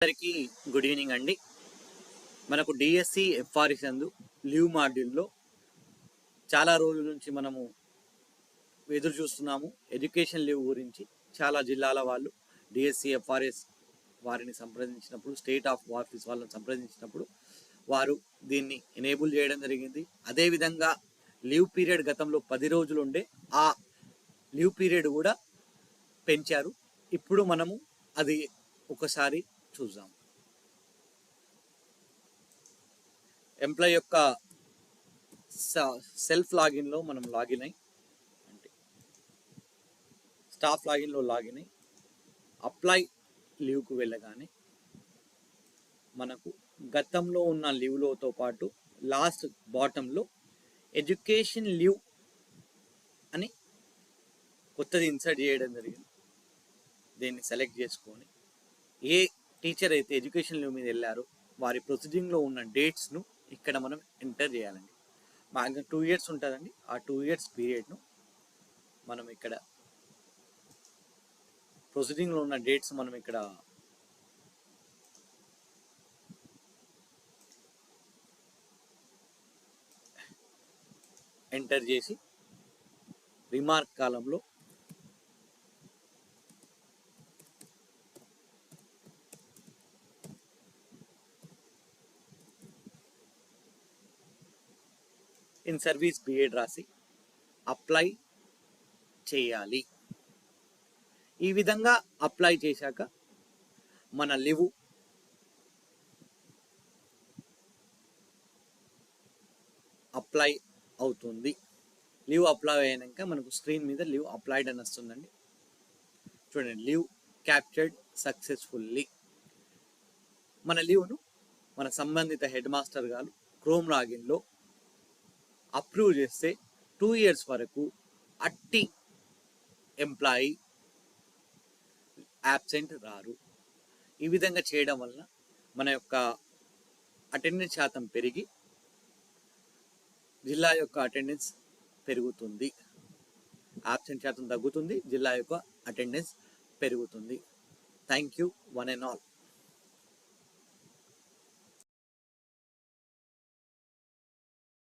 అందరికీ good evening అండి. మనకు డిఎస్సి ఎఫ్ఆర్ఎస్ అందు లీవ్ మాడ్యూల్లో చాలా రోజుల నుంచి మనము ఎదురు చూస్తున్నాము. ఎడ్యుకేషన్ లీవ్ గురించి చాలా జిల్లాల వాళ్ళు డిఎస్సి ఎఫ్ఆర్ఎస్ వారిని సంప్రదించినప్పుడు, స్టేట్ ఆఫ్ ఆఫీస్ వాళ్ళని సంప్రదించినప్పుడు వారు దీన్ని ఎనేబుల్ చేయడం జరిగింది. అదేవిధంగా లీవ్ పీరియడ్ గతంలో 10 రోజులు ఉండే ఆ లీవ్ పీరియడ్ కూడా పెంచారు. ఇప్పుడు మనము అది ఒకసారి చూద్దాం. ఎంప్లాయ్ యొక్క సెల్ఫ్ లాగిన్లో మనం లాగిన్ అయ్యి, అంటే స్టాఫ్ లాగిన్లో లాగిన్ అయ్యి అప్లై లీవ్కు వెళ్ళగానే మనకు గతంలో ఉన్న లీవ్లతో పాటు లాస్ట్ బాటంలో ఎడ్యుకేషన్ లీవ్ అని కొత్తది ఇన్సర్ట్ చేయడం జరిగింది. దీన్ని సెలెక్ట్ చేసుకొని ఏ టీచర్ అయితే ఎడ్యుకేషన్ లీవ్ మీద వెళ్ళారో వారి ప్రొసీడింగ్లో ఉన్న డేట్స్ను ఇక్కడ మనం ఎంటర్ చేయాలండి. మాకు 2 years ఉంటుందండి. ఆ 2 years పీరియడ్ను మనం ఇక్కడ ప్రొసీడింగ్లో ఉన్న డేట్స్ మనం ఇక్కడ ఎంటర్ చేసి రిమార్క్ కాలంలో ఇన్ సర్వీస్ పీరియడ్ రాసి అప్లై చేయాలి. ఈ విధంగా అప్లై చేశాక మన లీవ్ అప్లై అవుతుంది. లీవ్ అప్లై అయినాక మనకు స్క్రీన్ మీద లీవ్ అప్లైడ్ అని వస్తుందండి. చూడండి, లీవ్ క్యాప్చర్డ్ సక్సెస్ఫుల్లీ. మన లీవ్ను మన సంబంధిత హెడ్ మాస్టర్ గారు క్రోమ్ లాగిన్లో అప్రూవ్ చేస్తే 2 years వరకు అట్టి ఎంప్లాయీ యాబ్సెంట్ రారు. ఈ విధంగా చేయడం వలన మన యొక్క అటెండెన్స్ శాతం పెరిగి జిల్లా యొక్క అటెండెన్స్ పెరుగుతుంది. యాబ్సెంట్ శాతం తగ్గుతుంది, జిల్లా యొక్క అటెండెన్స్ పెరుగుతుంది. Thank you one and all.